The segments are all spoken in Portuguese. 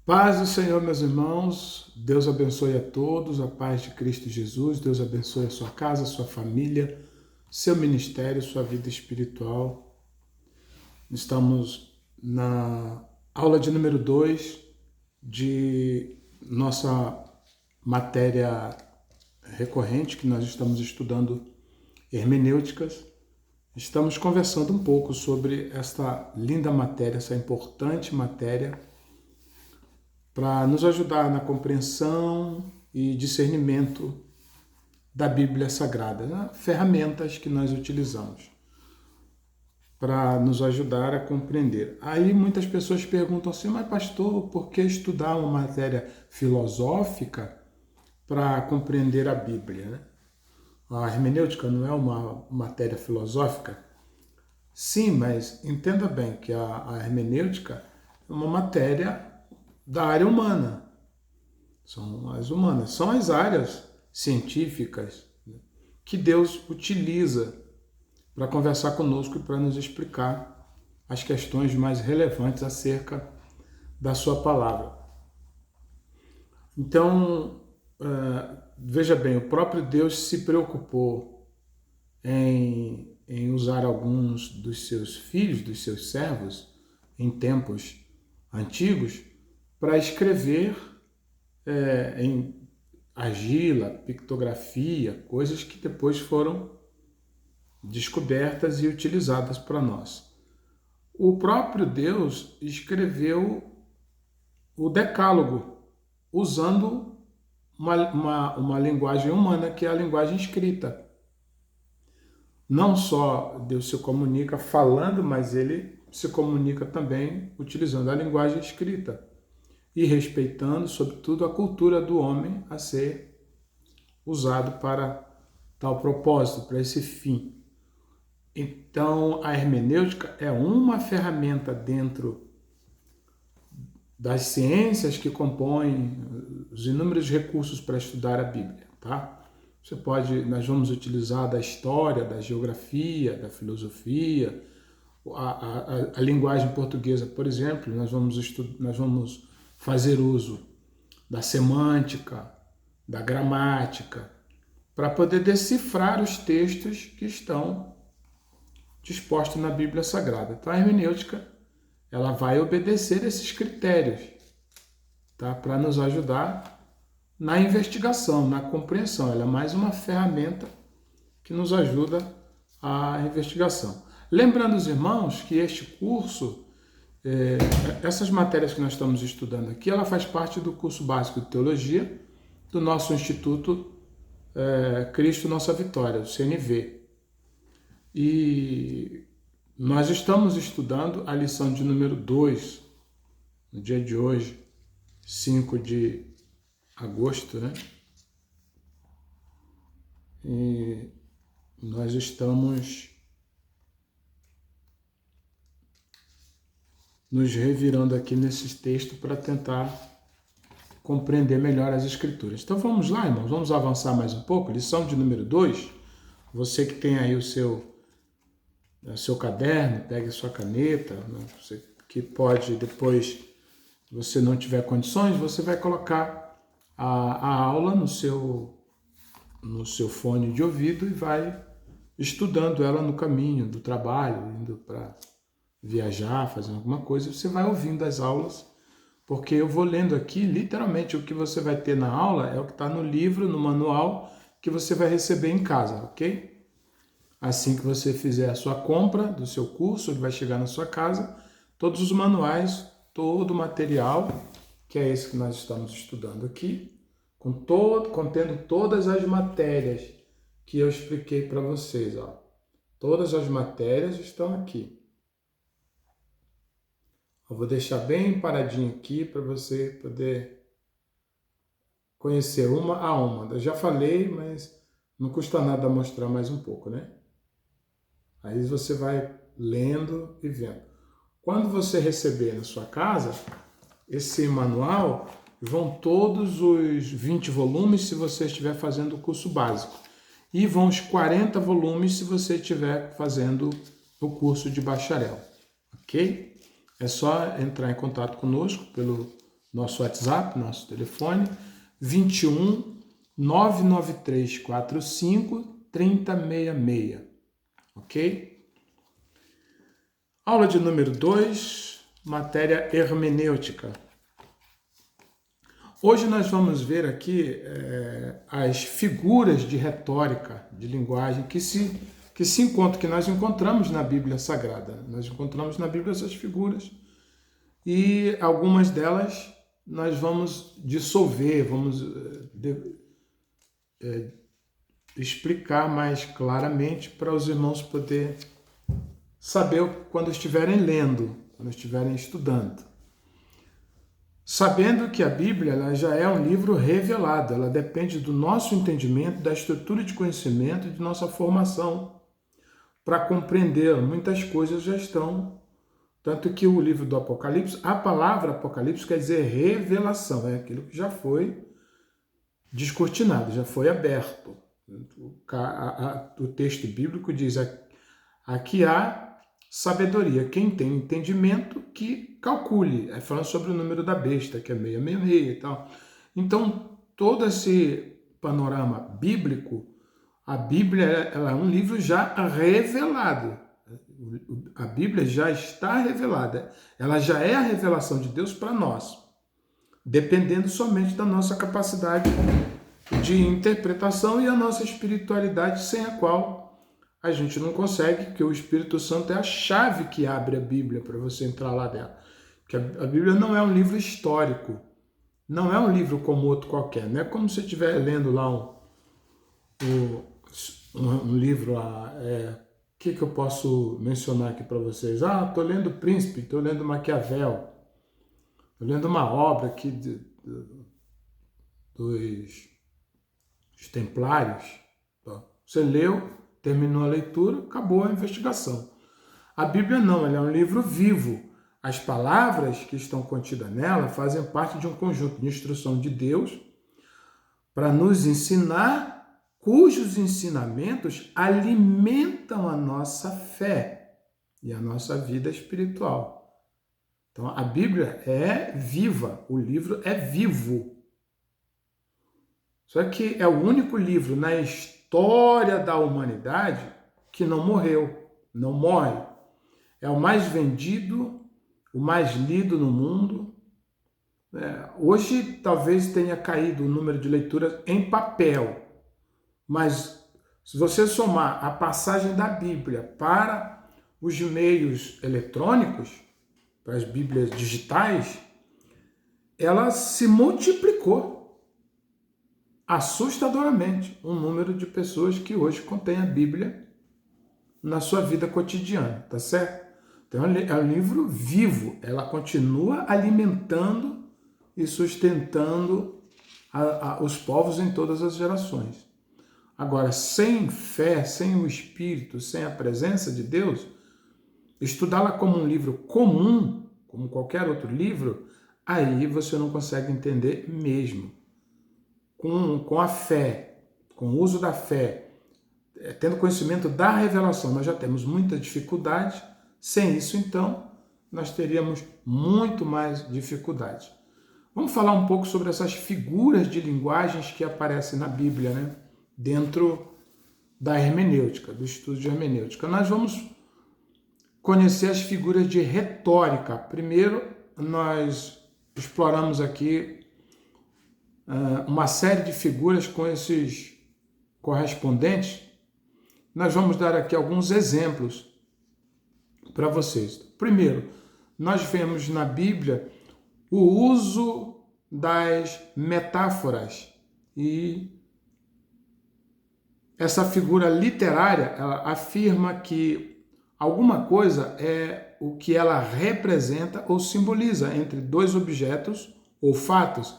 Paz do Senhor, meus irmãos. Deus abençoe a todos, a paz de Cristo Jesus. Deus abençoe a sua casa, a sua família, seu ministério, sua vida espiritual. Estamos na aula de número 2 de nossa matéria recorrente, que nós estamos estudando hermenêuticas. Estamos conversando um pouco sobre esta linda matéria, essa importante matéria, para nos ajudar na compreensão e discernimento da Bíblia Sagrada, né? Ferramentas que nós utilizamos para nos ajudar a compreender. Aí muitas pessoas perguntam assim, mas pastor, por que estudar uma matéria filosófica para compreender a Bíblia, né? A hermenêutica não é uma matéria filosófica? Sim, mas entenda bem que a hermenêutica é uma matéria da área humana. São as humanas, são as áreas científicas, né, que Deus utiliza para conversar conosco e para nos explicar as questões mais relevantes acerca da sua palavra. Então, veja bem, o próprio Deus se preocupou em usar alguns dos seus filhos, dos seus servos, em tempos antigos, para escrever em argila, pictografia, coisas que depois foram descobertas e utilizadas para nós. O próprio Deus escreveu o Decálogo usando uma linguagem humana, que é a linguagem escrita. Não só Deus se comunica falando, mas ele se comunica também utilizando a linguagem escrita e respeitando, sobretudo, a cultura do homem a ser usado para tal propósito, para esse fim. Então, a hermenêutica é uma ferramenta dentro das ciências que compõem os inúmeros recursos para estudar a Bíblia, tá? Nós vamos utilizar da história, da geografia, da filosofia, a linguagem portuguesa, por exemplo, nós vamos fazer uso da semântica, da gramática, para poder decifrar os textos que estão dispostos na Bíblia Sagrada. Então, a hermenêutica, ela vai obedecer esses critérios, tá? Para nos ajudar na investigação, na compreensão. Ela é mais uma ferramenta que nos ajuda à investigação. Lembrando os irmãos que este curso, essas matérias que nós estamos estudando aqui, ela faz parte do curso básico de teologia do nosso Instituto Cristo Nossa Vitória, o CNV. E nós estamos estudando a lição de número 2, no dia de hoje, 5 de agosto, né? E nós estamos nos revirando aqui nesses textos para tentar compreender melhor as Escrituras. Então vamos lá, irmãos, vamos avançar mais um pouco. Lição de número 2, você que tem aí o seu caderno, pegue a sua caneta, né? Você que pode depois, se você não tiver condições, você vai colocar a aula no seu fone de ouvido e vai estudando ela no caminho do trabalho, indo para viajar, fazendo alguma coisa, você vai ouvindo as aulas, porque eu vou lendo aqui, literalmente, o que você vai ter na aula é o que está no livro, no manual, que você vai receber em casa, ok? Assim que você fizer a sua compra do seu curso, ele vai chegar na sua casa, todos os manuais, todo o material, que é esse que nós estamos estudando aqui, contendo todas as matérias que eu expliquei para vocês, ó. Todas as matérias estão aqui. Eu vou deixar bem paradinho aqui para você poder conhecer uma a uma. Eu já falei, mas não custa nada mostrar mais um pouco, né? Aí você vai lendo e vendo. Quando você receber na sua casa esse manual, vão todos os 20 volumes se você estiver fazendo o curso básico. E vão os 40 volumes se você estiver fazendo o curso de bacharel. Ok? É só entrar em contato conosco pelo Nosso WhatsApp, nosso telefone, 21 99345 3066, ok? Aula de número 2, matéria hermenêutica. Hoje nós vamos ver aqui as figuras de retórica, de linguagem que nós encontramos na Bíblia Sagrada. Nós encontramos na Bíblia essas figuras e algumas delas nós vamos dissolver, vamos explicar mais claramente para os irmãos poderem saber quando estiverem lendo, quando estiverem estudando. Sabendo que a Bíblia ela já é um livro revelado, ela depende do nosso entendimento, da estrutura de conhecimento e de nossa formação para compreender. Muitas coisas já estão, tanto que o livro do Apocalipse, a palavra Apocalipse quer dizer revelação, é aquilo que já foi descortinado, já foi aberto. O texto bíblico diz: aqui há sabedoria, quem tem entendimento que calcule, falando sobre o número da besta, que é 666 e tal. Então, todo esse panorama bíblico, a Bíblia ela é um livro já revelado. A Bíblia já está revelada, ela já é a revelação de Deus para nós, dependendo somente da nossa capacidade de interpretação e a nossa espiritualidade, sem a qual a gente não consegue, porque o Espírito Santo é a chave que abre a Bíblia para você entrar lá dentro. Porque a Bíblia não é um livro histórico, não é um livro como outro qualquer, não é como se você estiver lendo lá um livro lá, o que eu posso mencionar aqui para vocês? Estou lendo Príncipe, estou lendo Maquiavel, estou lendo uma obra aqui dos Templários. Você leu, terminou a leitura, acabou a investigação. A Bíblia não, ela é um livro vivo. As palavras que estão contidas nela fazem parte de um conjunto de instrução de Deus para nos ensinar, cujos ensinamentos alimentam a nossa fé e a nossa vida espiritual. Então, a Bíblia é viva, o livro é vivo. Só que é o único livro na história da humanidade que não morreu, não morre. É o mais vendido, o mais lido no mundo. Hoje talvez tenha caído o número de leituras em papel, mas se você somar a passagem da Bíblia para os meios eletrônicos, para as Bíblias digitais, ela se multiplicou assustadoramente o número de pessoas que hoje contém a Bíblia na sua vida cotidiana, tá certo? Então é um livro vivo, ela continua alimentando e sustentando os povos em todas as gerações. Agora, sem fé, sem o Espírito, sem a presença de Deus, estudá-la como um livro comum, como qualquer outro livro, aí você não consegue entender mesmo. Com a fé, com o uso da fé, tendo conhecimento da revelação, nós já temos muita dificuldade. Sem isso, então, nós teríamos muito mais dificuldade. Vamos falar um pouco sobre essas figuras de linguagens que aparecem na Bíblia, né? Dentro da hermenêutica, do estudo de hermenêutica. Nós vamos conhecer as figuras de retórica. Primeiro, nós exploramos aqui uma série de figuras com esses correspondentes. Nós vamos dar aqui alguns exemplos para vocês. Primeiro, nós vemos na Bíblia o uso das metáforas, e essa figura literária ela afirma que alguma coisa é o que ela representa ou simboliza entre dois objetos ou fatos,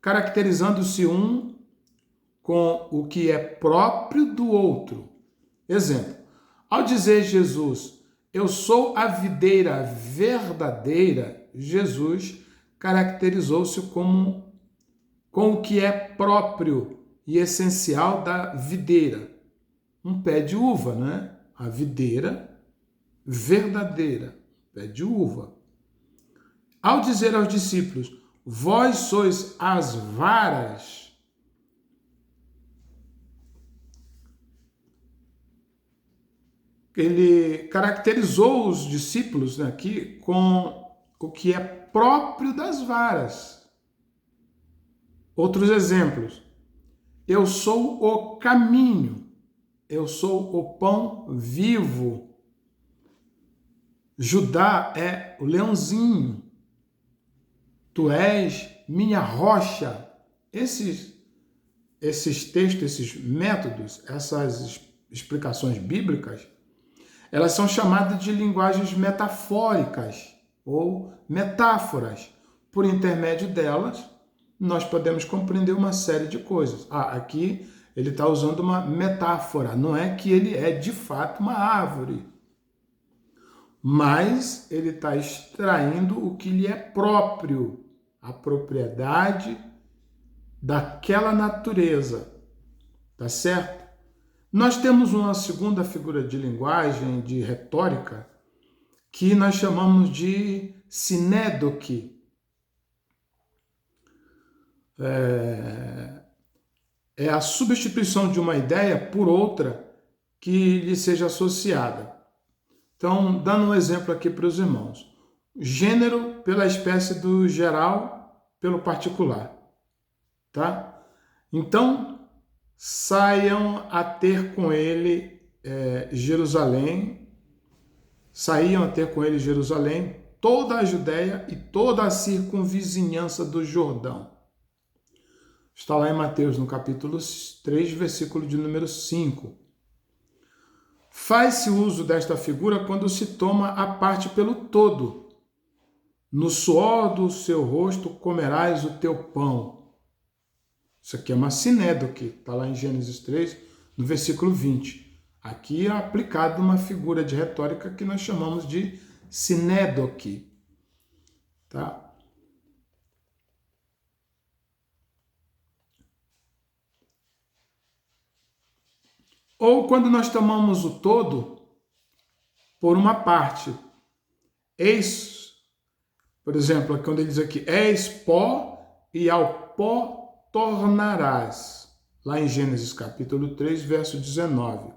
caracterizando-se um com o que é próprio do outro. Exemplo, ao dizer Jesus, eu sou a videira verdadeira, Jesus caracterizou-se com o que é próprio e essencial da videira. Um pé de uva, né? A videira verdadeira, pé de uva. Ao dizer aos discípulos, vós sois as varas. Ele caracterizou os discípulos aqui com o que é próprio das varas. Outros exemplos. Eu sou o caminho, eu sou o pão vivo. Judá é o leãozinho. Tu és minha rocha. Esses textos, esses métodos, essas explicações bíblicas, elas são chamadas de linguagens metafóricas ou metáforas. Por intermédio delas, nós podemos compreender uma série de coisas. Aqui ele está usando uma metáfora, não é que ele é de fato uma árvore, mas ele está extraindo o que lhe é próprio, a propriedade daquela natureza, tá certo? Nós temos uma segunda figura de linguagem, de retórica, que nós chamamos de sinédoque. É a substituição de uma ideia por outra que lhe seja associada. Então, dando um exemplo aqui para os irmãos. Gênero pela espécie do geral pelo particular. Tá? Então, saiam a ter com ele Jerusalém, saíam a ter com ele Jerusalém, toda a Judéia e toda a circunvizinhança do Jordão. Está lá em Mateus, no capítulo 3, versículo de número 5. Faz-se uso desta figura quando se toma a parte pelo todo. No suor do seu rosto comerás o teu pão. Isso aqui é uma sinédoque, está lá em Gênesis 3, no versículo 20. Aqui é aplicado uma figura de retórica que nós chamamos de sinédoque. Tá? Ou quando nós tomamos o todo por uma parte. Eis, por exemplo, quando ele diz aqui, és pó e ao pó tornarás. Lá em Gênesis capítulo 3, verso 19.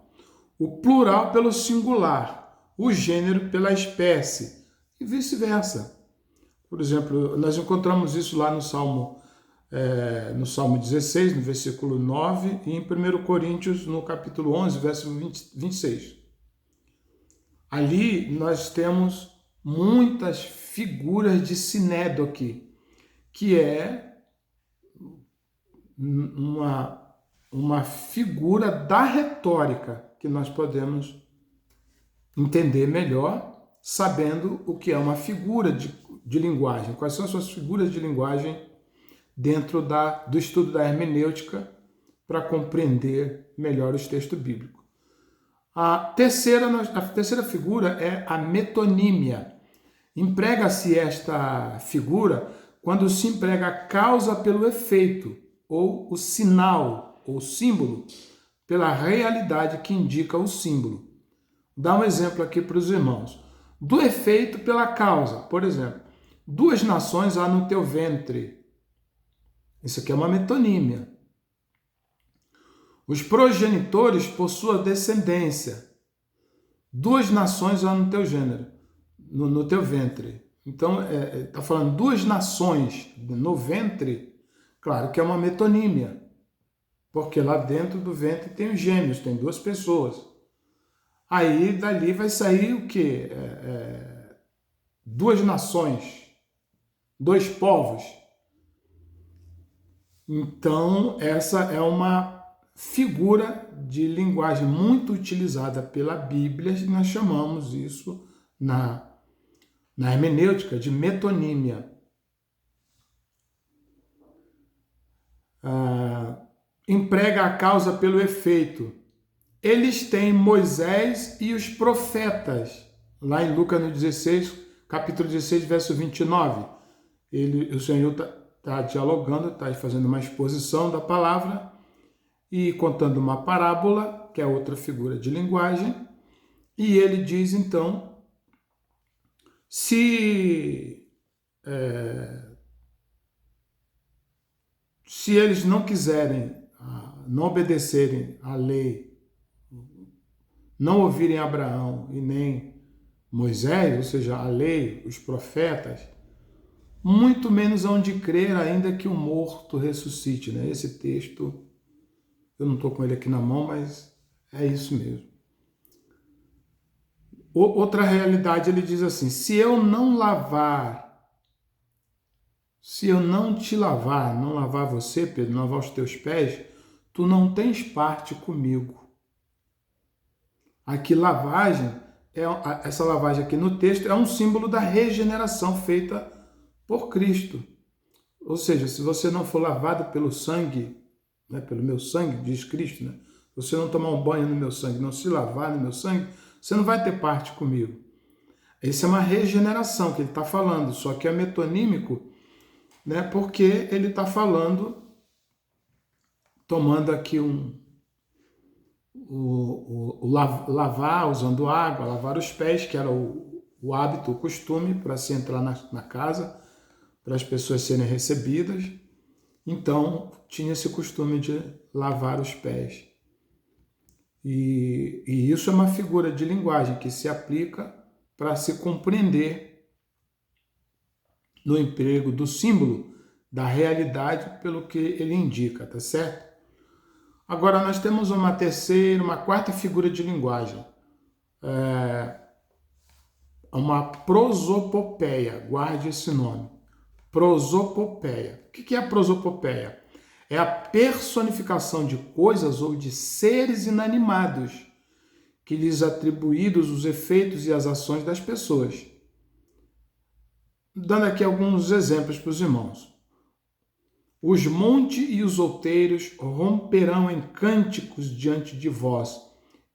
O plural pelo singular, o gênero pela espécie e vice-versa. Por exemplo, nós encontramos isso lá no Salmo 16, no versículo 9, e em 1 Coríntios, no capítulo 11, verso 26. Ali nós temos muitas figuras de sinédoque, que é uma figura da retórica que nós podemos entender melhor sabendo o que é uma figura de linguagem, quais são as suas figuras de linguagem dentro do estudo da hermenêutica para compreender melhor os textos bíblicos. A terceira figura é a metonímia. Emprega-se esta figura quando se emprega a causa pelo efeito, ou o sinal, ou símbolo, pela realidade que indica o símbolo. Dá um exemplo aqui para os irmãos. Do efeito pela causa. Por exemplo, 2 nações há no teu ventre. Isso aqui é uma metonímia. Os progenitores por sua descendência. 2 nações há no teu gênero, no teu ventre. Então, está falando 2 nações no ventre, claro que é uma metonímia. Porque lá dentro do ventre tem os gêmeos, tem 2 pessoas. Aí, dali vai sair o quê? 2 nações, 2 povos. Então, essa é uma figura de linguagem muito utilizada pela Bíblia, e nós chamamos isso na hermenêutica de metonímia. Emprega a causa pelo efeito. Eles têm Moisés e os profetas. Lá em Lucas no 16, capítulo 16, verso 29. O Senhor está dialogando, está fazendo uma exposição da palavra e contando uma parábola, que é outra figura de linguagem. E ele diz, então, se se eles não quiserem, não obedecerem à lei, não ouvirem Abraão e nem Moisés, ou seja, a lei, os profetas, muito menos hão de crer ainda que o morto ressuscite, né? Esse texto, eu não estou com ele aqui na mão, mas é isso mesmo. Outra realidade, ele diz assim, se eu não te lavar, não lavar você, Pedro, não lavar os teus pés, tu não tens parte comigo. Aqui, lavagem, essa lavagem aqui no texto é um símbolo da regeneração feita por Cristo. Ou seja, se você não for lavado pelo sangue, né, pelo meu sangue, diz Cristo, né? Se você não tomar um banho no meu sangue, não se lavar no meu sangue, você não vai ter parte comigo. Essa é uma regeneração que ele está falando, só que é metonímico, né, porque ele está falando, tomando aqui lavar, usando água, lavar os pés, que era o hábito, o costume para se entrar na casa, para as pessoas serem recebidas. Então, tinha esse costume de lavar os pés. E isso é uma figura de linguagem que se aplica para se compreender no emprego do símbolo da realidade pelo que ele indica, tá certo? Agora, nós temos uma quarta figura de linguagem. Uma prosopopeia, guarde esse nome. Prosopopeia. O que é a prosopopeia? É a personificação de coisas ou de seres inanimados, que lhes atribuídos os efeitos e as ações das pessoas. Dando aqui alguns exemplos para os irmãos. Os montes e os outeiros romperão em cânticos diante de vós,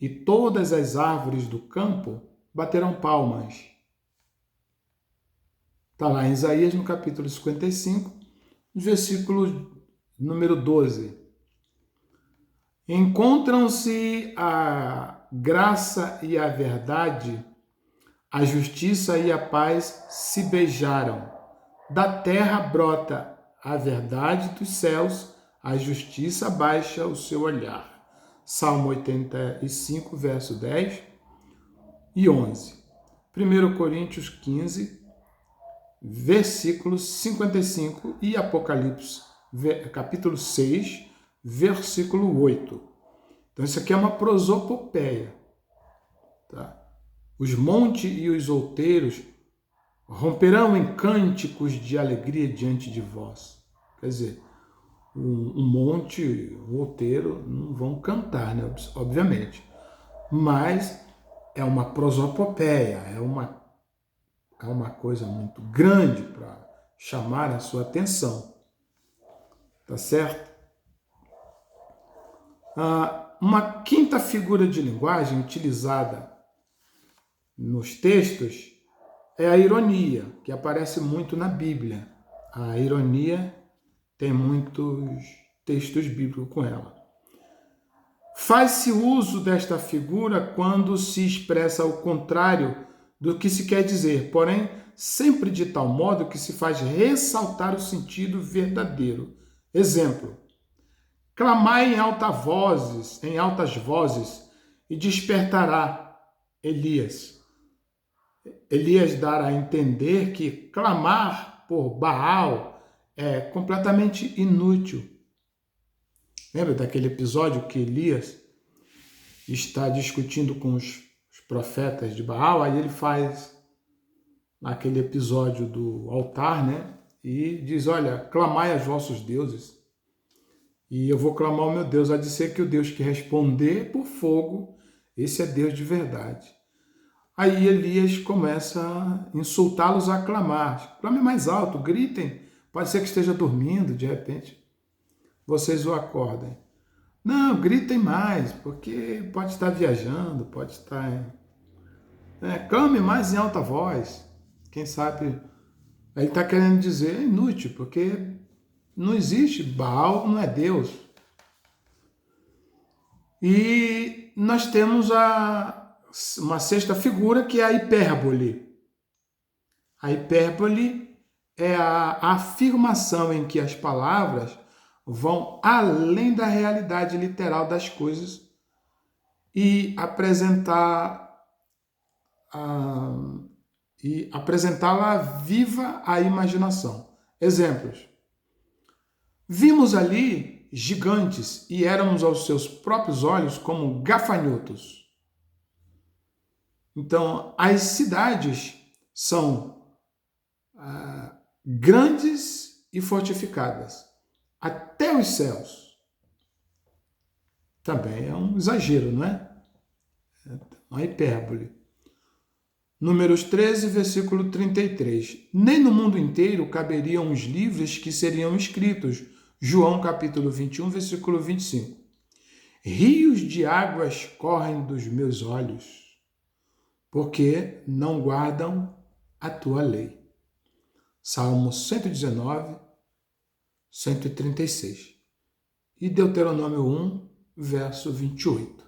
e todas as árvores do campo baterão palmas. Está lá em Isaías, no capítulo 55, versículo número 12. Encontram-se a graça e a verdade, a justiça e a paz se beijaram. Da terra brota a verdade dos céus, a justiça baixa o seu olhar. Salmo 85, verso 10 e 11. 1 Coríntios 15, versículos 55 e Apocalipse, capítulo 6, versículo 8. Então, isso aqui é uma prosopopeia. Tá? Os montes e os outeiros romperão em cânticos de alegria diante de vós. Quer dizer, um monte, o outeiro, não vão cantar, né? Obviamente. Mas é uma prosopopeia, é uma coisa muito grande para chamar a sua atenção. Tá certo? Uma quinta figura de linguagem utilizada nos textos é a ironia, que aparece muito na Bíblia. A ironia tem muitos textos bíblicos com ela. Faz-se uso desta figura quando se expressa o contrário do que se quer dizer, porém, sempre de tal modo que se faz ressaltar o sentido verdadeiro. Exemplo: clamai em altas vozes, e despertará Elias. Elias dará a entender que clamar por Baal é completamente inútil. Lembra daquele episódio que Elias está discutindo com os profetas de Baal? Aí ele faz aquele episódio do altar, né? E diz, olha, clamai aos vossos deuses. E eu vou clamar ao meu Deus. Há de ser que o Deus que responder por fogo, esse é Deus de verdade. Aí Elias começa a insultá-los a clamar. Clame mais alto, gritem. Pode ser que esteja dormindo, de repente vocês o acordem. Não, gritem mais, porque pode estar viajando, pode estar... clame mais em alta voz. Quem sabe... Aí ele está querendo dizer, é inútil, porque não existe, Baal não é Deus. E nós temos uma sexta figura, que é a hipérbole. A hipérbole é a afirmação em que as palavras vão além da realidade literal das coisas e apresentá-la viva à imaginação. Exemplos. Vimos ali gigantes e éramos aos seus próprios olhos como gafanhotos. Então, as cidades são grandes e fortificadas, até os céus. Também é um exagero, não é? É uma hipérbole. Números 13, versículo 33. Nem no mundo inteiro caberiam os livros que seriam escritos. João capítulo 21, versículo 25. Rios de águas correm dos meus olhos, porque não guardam a tua lei. Salmo 119, 136. E Deuteronômio 1, verso 28.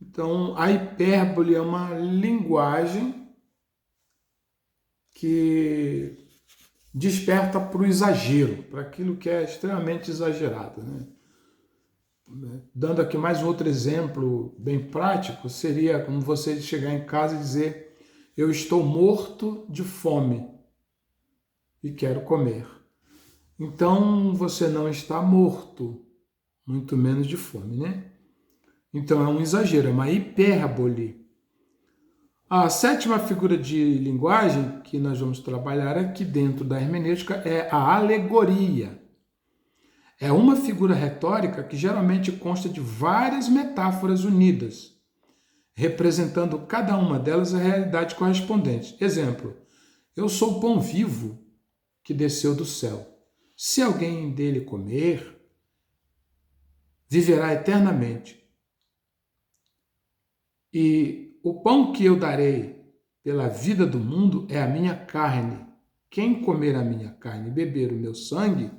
Então, a hipérbole é uma linguagem que desperta para o exagero, para aquilo que é extremamente exagerado, né? Dando aqui mais um outro exemplo bem prático, seria como você chegar em casa e dizer: eu estou morto de fome e quero comer. Então, você não está morto, muito menos de fome, né? Então, é um exagero, é uma hipérbole. A sétima figura de linguagem que nós vamos trabalhar aqui dentro da hermenêutica é a alegoria. É uma figura retórica que geralmente consta de várias metáforas unidas, representando cada uma delas a realidade correspondente. Exemplo, eu sou o pão vivo que desceu do céu. Se alguém dele comer, viverá eternamente. E o pão que eu darei pela vida do mundo é a minha carne. Quem comer a minha carne e beber o meu sangue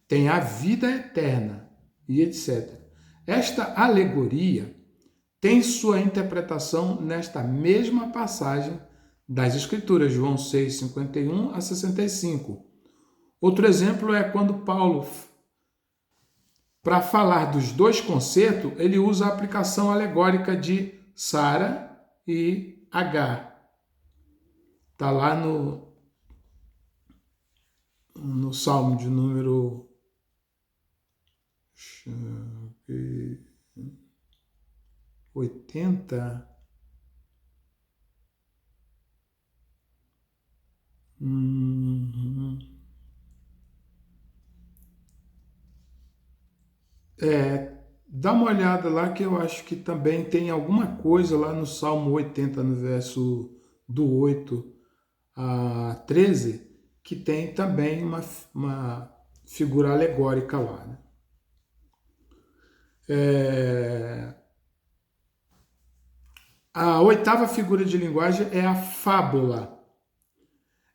tem a vida eterna, e etc. Esta alegoria tem sua interpretação nesta mesma passagem das Escrituras, João 6, 51 a 65. Outro exemplo é quando Paulo, para falar dos dois concertos, ele usa a aplicação alegórica de Sara e Agar. Está lá no Salmo de número 80. Dá uma olhada lá que eu acho que também tem alguma coisa lá no Salmo 80, no verso do 8 a 13, que tem também uma figura alegórica lá, né? A oitava figura de linguagem é a fábula.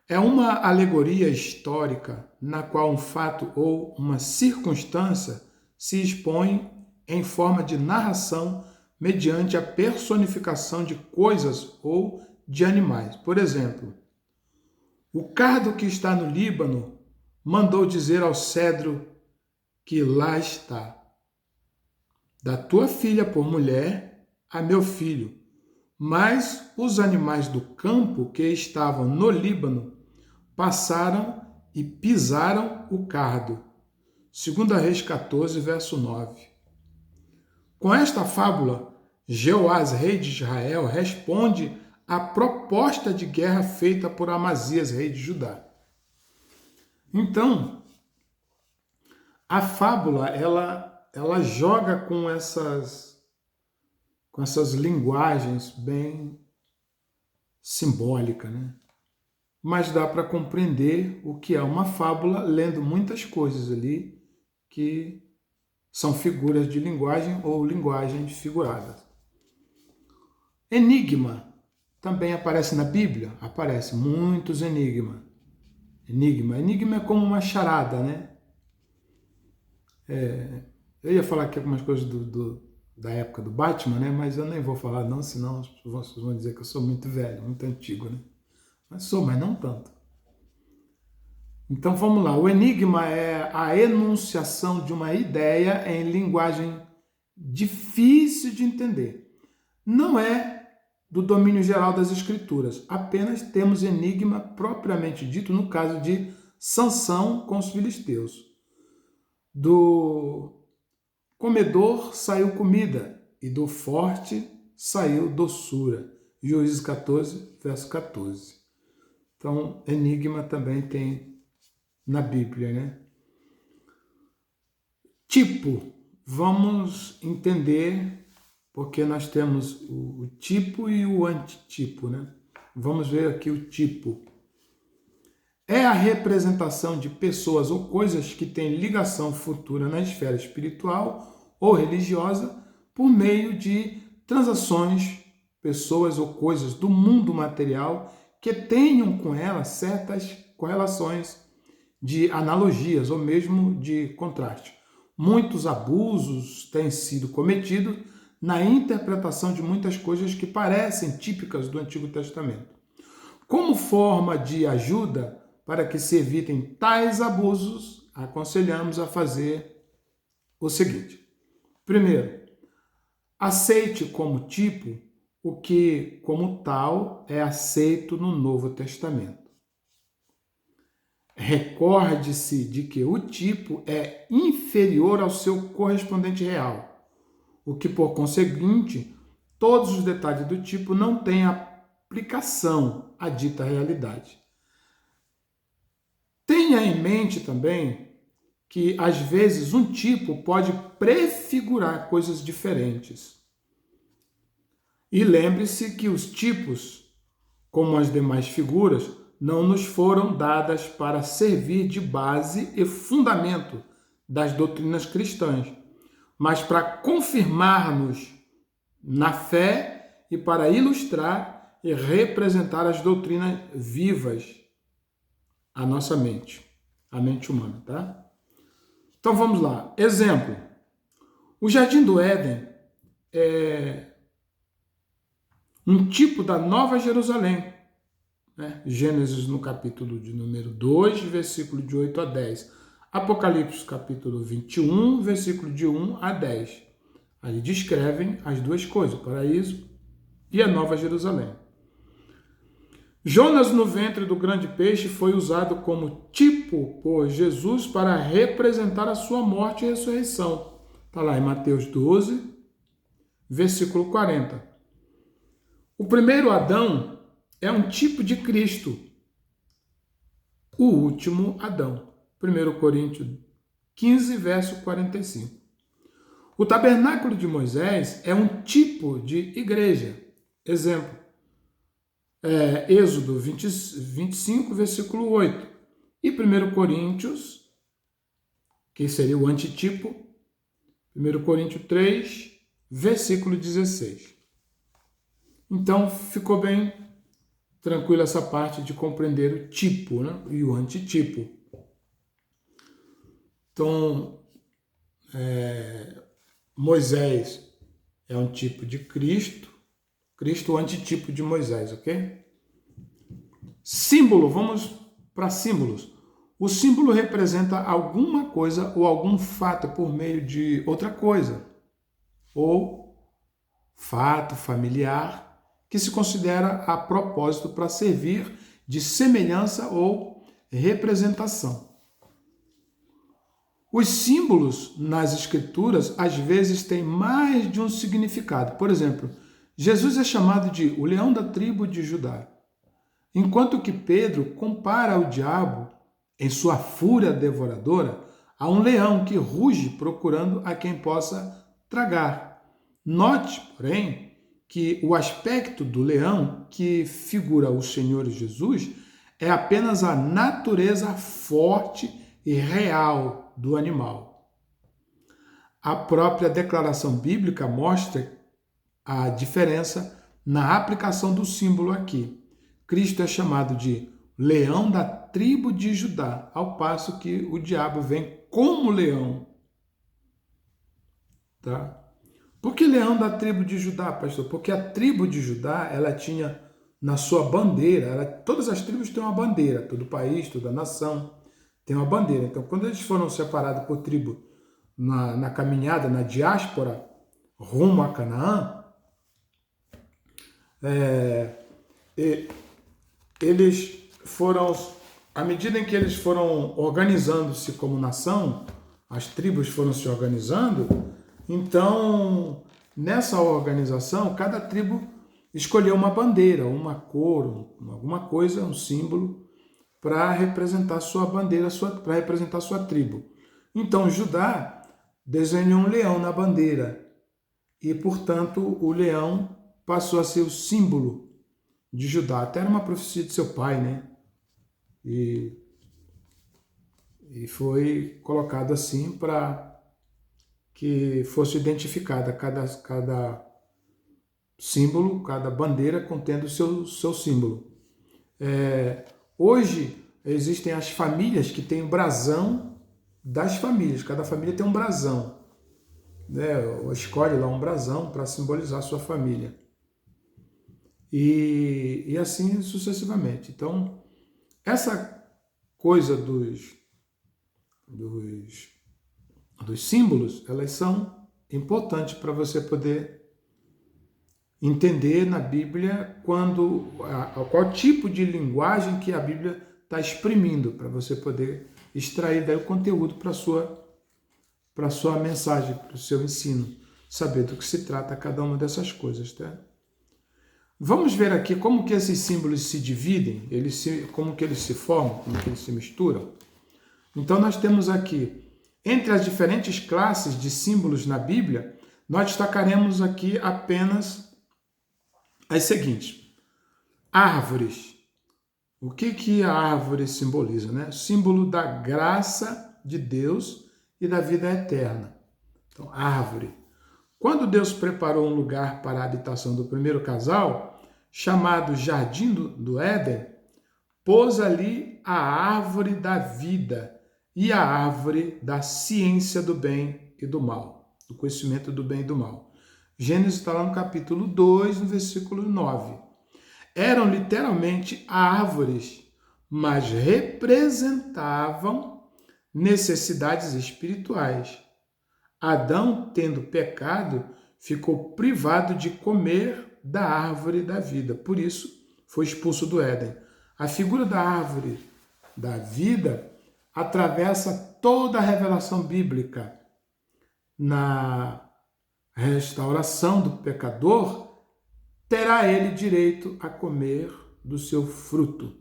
É uma alegoria histórica na qual um fato ou uma circunstância se expõe em forma de narração mediante a personificação de coisas ou de animais. Por exemplo, o cardo que está no Líbano mandou dizer ao cedro que lá está: da tua filha por mulher a meu filho. Mas os animais do campo que estavam no Líbano passaram e pisaram o cardo. 2 Reis 14, verso 9. Com esta fábula, Jeoás, rei de Israel, responde à proposta de guerra feita por Amazias, rei de Judá. Então, a fábula, ela joga com essas linguagens bem simbólicas, né? Mas dá para compreender o que é uma fábula lendo muitas coisas ali que são figuras de linguagem ou linguagens figuradas. Enigma também aparece na Bíblia, aparece muitos enigmas. Enigma é como uma charada, né? Eu ia falar aqui algumas coisas da época do Batman, né? Mas eu nem vou falar não, senão as pessoas vão dizer que eu sou muito velho, muito antigo, né? Mas sou, mas não tanto. Então vamos lá. O enigma é a enunciação de uma ideia em linguagem difícil de entender. Não é do domínio geral das escrituras. Apenas temos enigma propriamente dito no caso de Sansão com os filisteus. Do comedor saiu comida e do forte saiu doçura. Juízes 14, verso 14. Então, enigma também tem na Bíblia, né? Tipo, vamos entender, porque nós temos o tipo e o antitipo, né? Vamos ver aqui o tipo. É a representação de pessoas ou coisas que têm ligação futura na esfera espiritual ou religiosa por meio de transações, pessoas ou coisas do mundo material que tenham com ela certas correlações de analogias ou mesmo de contraste. Muitos abusos têm sido cometidos na interpretação de muitas coisas que parecem típicas do Antigo Testamento. Como forma de ajuda para que se evitem tais abusos, aconselhamos a fazer o seguinte. Primeiro, aceite como tipo o que, como tal, é aceito no Novo Testamento. Recorde-se de que o tipo é inferior ao seu correspondente real, o que, por conseguinte, todos os detalhes do tipo não têm aplicação à dita realidade. Tenha em mente também que, às vezes, um tipo pode prefigurar coisas diferentes. E lembre-se que os tipos, como as demais figuras, não nos foram dadas para servir de base e fundamento das doutrinas cristãs, mas para confirmar-nos na fé e para ilustrar e representar as doutrinas vivas à nossa mente, a mente humana, tá? Então vamos lá. Exemplo. O Jardim do Éden é um tipo da Nova Jerusalém, né? Gênesis no capítulo de número 2, versículo de 8 a 10. Apocalipse capítulo 21, versículo de 1 a 10. Ali descrevem as duas coisas, o paraíso e a Nova Jerusalém. Jonas no ventre do grande peixe foi usado como tipo por Jesus para representar a sua morte e ressurreição. Está lá em Mateus 12, versículo 40. O primeiro Adão é um tipo de Cristo. O último Adão. 1 Coríntios 15, verso 45. O tabernáculo de Moisés é um tipo de igreja. Exemplo. Êxodo 25, versículo 8. E 1 Coríntios, que seria o antitipo, 1 Coríntios 3, versículo 16. Então, ficou bem tranquilo essa parte de compreender o tipo, né? E o antitipo. Então, Moisés é um tipo de Cristo, Cristo é o antitipo de Moisés, ok? Símbolo, vamos para símbolos. O símbolo representa alguma coisa ou algum fato por meio de outra coisa, ou fato familiar, que se considera a propósito para servir de semelhança ou representação. Os símbolos nas Escrituras às vezes têm mais de um significado. Por exemplo, Jesus é chamado de o leão da tribo de Judá, enquanto que Pedro compara o diabo, em sua fúria devoradora, a um leão que ruge procurando a quem possa tragar. Note, porém, que o aspecto do leão que figura o Senhor Jesus é apenas a natureza forte e real do animal. A própria declaração bíblica mostra a diferença na aplicação do símbolo aqui. Cristo é chamado de leão da tribo de Judá, ao passo que o diabo vem como leão. Tá? Por que leão da tribo de Judá, pastor? Porque a tribo de Judá, ela tinha na sua bandeira, todas as tribos têm uma bandeira, todo país, toda nação tem uma bandeira. Então, quando eles foram separados por tribo na caminhada, na diáspora, rumo a Canaã, eles foram, à medida em que eles foram organizando-se como nação, as tribos foram se organizando, então, nessa organização, cada tribo escolheu uma bandeira, uma cor, alguma coisa, um símbolo, para representar sua bandeira, para representar sua tribo. Então, Judá desenhou um leão na bandeira e, portanto, o leão passou a ser o símbolo de Judá. Até era uma profecia de seu pai, né? E foi colocado assim para que fosse identificada cada símbolo, cada bandeira contendo o seu símbolo. Hoje existem as famílias que têm o brasão das famílias, cada família tem um brasão, né? Escolhe lá um brasão para simbolizar a sua família. E assim sucessivamente. Então, essa coisa dos símbolos, elas são importantes para você poder entender na Bíblia qual tipo de linguagem que a Bíblia está exprimindo, para você poder extrair daí o conteúdo para a sua mensagem, para o seu ensino, saber do que se trata cada uma dessas coisas, tá? Vamos ver aqui como que esses símbolos se dividem, como que eles se formam, como que eles se misturam. Então nós temos aqui, entre as diferentes classes de símbolos na Bíblia, nós destacaremos aqui apenas as seguintes. Árvores. O que a árvore simboliza, né? Símbolo da graça de Deus e da vida eterna. Então, árvore. Quando Deus preparou um lugar para a habitação do primeiro casal, chamado Jardim do Éden, pôs ali a árvore da vida e a árvore da ciência do bem e do mal, do conhecimento do bem e do mal. Gênesis está lá no capítulo 2, no versículo 9. Eram literalmente árvores, mas representavam necessidades espirituais. Adão, tendo pecado, ficou privado de comer da árvore da vida. Por isso, foi expulso do Éden. A figura da árvore da vida atravessa toda a revelação bíblica. Na restauração do pecador, terá ele direito a comer do seu fruto.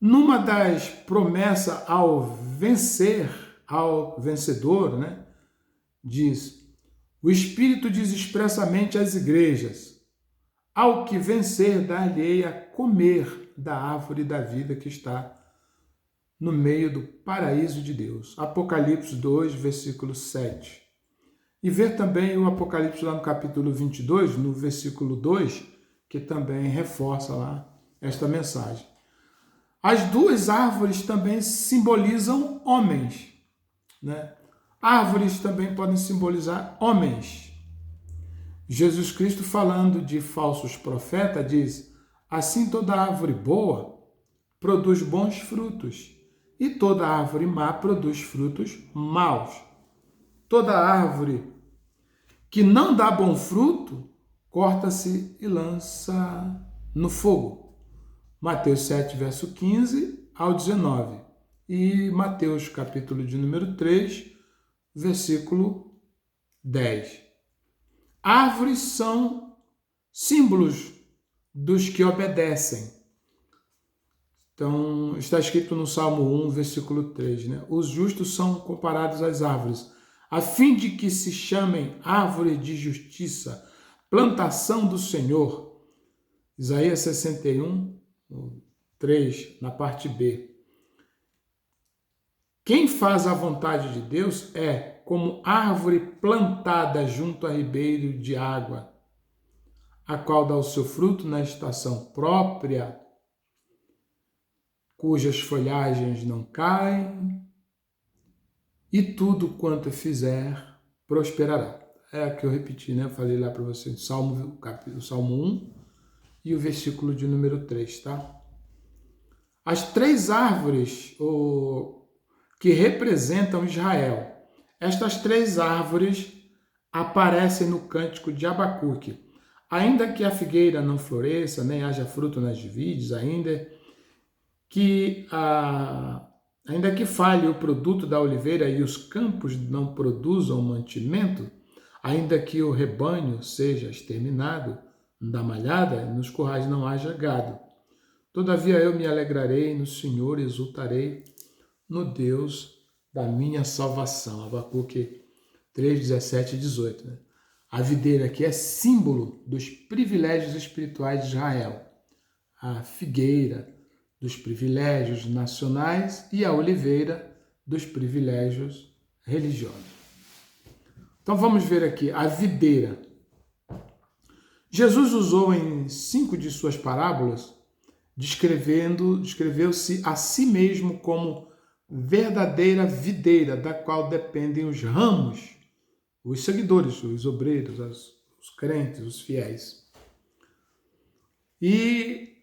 Numa das promessas ao vencedor, né, diz: o Espírito diz expressamente às igrejas: ao que vencer, dar-lhe-ei a comer da árvore da vida que está no meio do paraíso de Deus. Apocalipse 2, versículo 7. E ver também o Apocalipse lá no capítulo 22, no versículo 2, que também reforça lá esta mensagem. As duas árvores também simbolizam homens, né? Árvores também podem simbolizar homens. Jesus Cristo, falando de falsos profetas, diz: assim toda árvore boa produz bons frutos, e toda árvore má produz frutos maus. Toda árvore que não dá bom fruto, corta-se e lança no fogo. Mateus 7, verso 15 ao 19. E Mateus, capítulo de número 3, versículo 10. Árvores são símbolos dos que obedecem. Então, está escrito no Salmo 1, versículo 3, né? Os justos são comparados às árvores, a fim de que se chamem árvore de justiça, plantação do Senhor. Isaías 61, 3, na parte B. Quem faz a vontade de Deus é como árvore plantada junto a ribeiro de água, a qual dá o seu fruto na estação própria, cujas folhagens não caem, e tudo quanto fizer prosperará. É o que eu repeti, né? Eu falei lá para você, o Salmo 1 e o versículo de número 3, tá? as três árvores que representam Israel. Estas três árvores aparecem no cântico de Abacuque. Ainda que a figueira não floresça, nem haja fruto nas vides, ainda que falhe o produto da oliveira e os campos não produzam mantimento, ainda que o rebanho seja exterminado da malhada e nos currais não haja gado. Todavia eu me alegrarei no Senhor, exultarei no Deus da minha salvação. Abacuque 3, 17 e 18. Né? A videira aqui é símbolo dos privilégios espirituais de Israel. A figueira dos privilégios nacionais e a oliveira dos privilégios religiosos. Então vamos ver aqui a videira. Jesus usou em 5 de suas parábolas, descreveu-se a si mesmo como verdadeira videira, da qual dependem os ramos, os seguidores, os obreiros, os crentes, os fiéis. E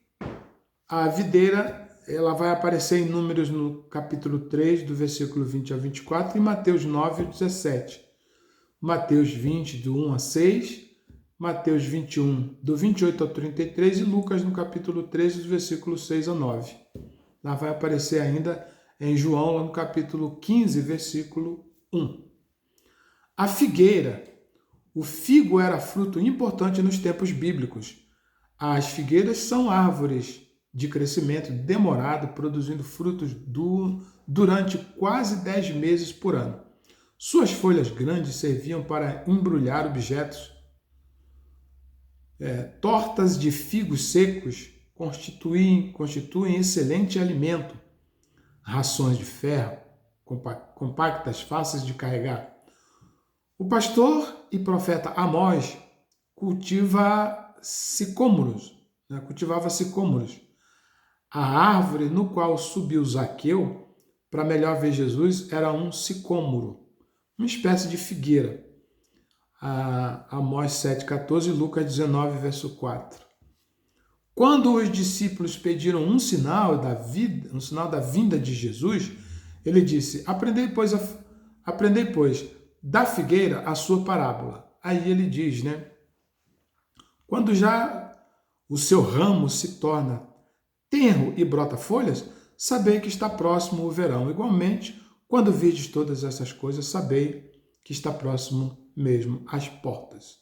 a videira, ela vai aparecer em Números no capítulo 3, do versículo 20 a 24, e Mateus 9, 17. Mateus 20, do 1 a 6, Mateus 21, do 28 ao 33, e Lucas no capítulo 13, do versículo 6 a 9. Lá vai aparecer ainda em João, lá no capítulo 15, versículo 1. A figueira. O figo era fruto importante nos tempos bíblicos. As figueiras são árvores de crescimento demorado, produzindo frutos durante quase 10 meses por ano. Suas folhas grandes serviam para embrulhar objetos. Tortas de figos secos constituem excelente alimento. Rações de ferro, compactas, fáceis de carregar. O pastor e profeta Amós cultivava sicômoros. A árvore no qual subiu Zaqueu, para melhor ver Jesus, era um sicômoro, uma espécie de figueira. Amós 7,14 e Lucas 19, verso 4. Quando os discípulos pediram um sinal da vinda de Jesus, ele disse: Aprendei, pois, da figueira a sua parábola. Aí ele diz, né? Quando já o seu ramo se torna tenro e brota folhas, sabei que está próximo o verão. Igualmente, quando virdes todas essas coisas, sabei que está próximo mesmo às portas.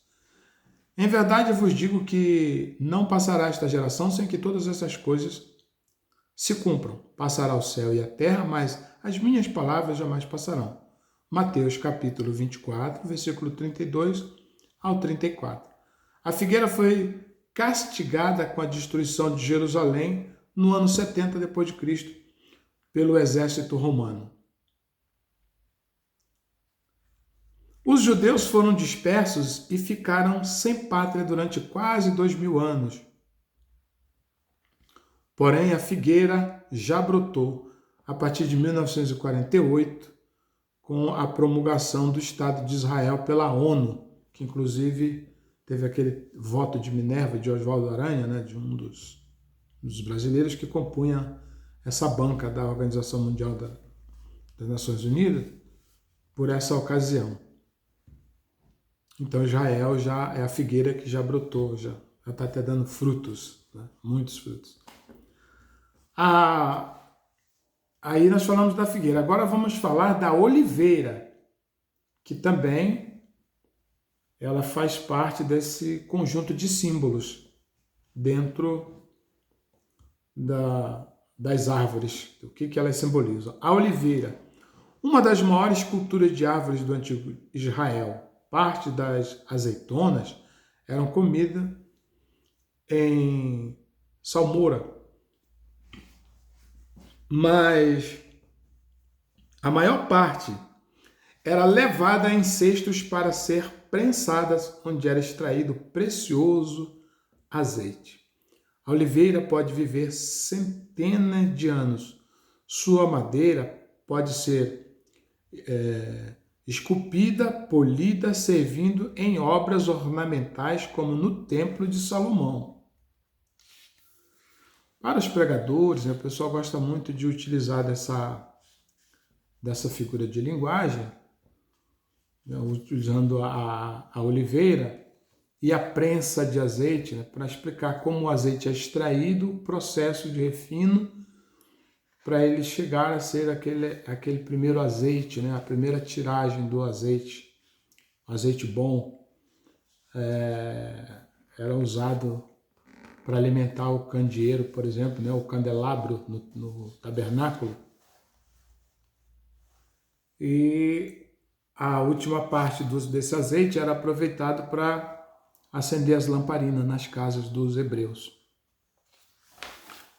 Em verdade, eu vos digo que não passará esta geração sem que todas essas coisas se cumpram. Passará o céu e a terra, mas as minhas palavras jamais passarão. Mateus capítulo 24, versículo 32 ao 34. A figueira foi castigada com a destruição de Jerusalém no ano 70 depois de Cristo pelo exército romano. Os judeus foram dispersos e ficaram sem pátria durante quase 2000 anos. Porém, a figueira já brotou a partir de 1948, com a promulgação do Estado de Israel pela ONU, que inclusive teve aquele voto de Minerva de Oswaldo Aranha, né, de um dos brasileiros que compunha essa banca da Organização Mundial das Nações Unidas, por essa ocasião. Então Israel já é a figueira que já brotou, já está até dando frutos, né? Muitos frutos. Aí nós falamos da figueira. Agora vamos falar da oliveira, que também ela faz parte desse conjunto de símbolos dentro das árvores. O que elas simbolizam? A oliveira, uma das maiores culturas de árvores do antigo Israel. Parte das azeitonas eram comida em salmoura, mas a maior parte era levada em cestos para ser prensadas, onde era extraído precioso azeite. A oliveira pode viver centenas de anos. Sua madeira pode ser esculpida, polida, servindo em obras ornamentais, como no Templo de Salomão. Para os pregadores, né, o pessoal gosta muito de utilizar dessa figura de linguagem, né, utilizando a oliveira e a prensa de azeite, né, para explicar como o azeite é extraído, o processo de refino, para ele chegar a ser aquele primeiro azeite, né, a primeira tiragem do azeite, azeite bom, era usado para alimentar o candeeiro, por exemplo, né, o candelabro no tabernáculo. E a última parte desse azeite era aproveitado para acender as lamparinas nas casas dos hebreus.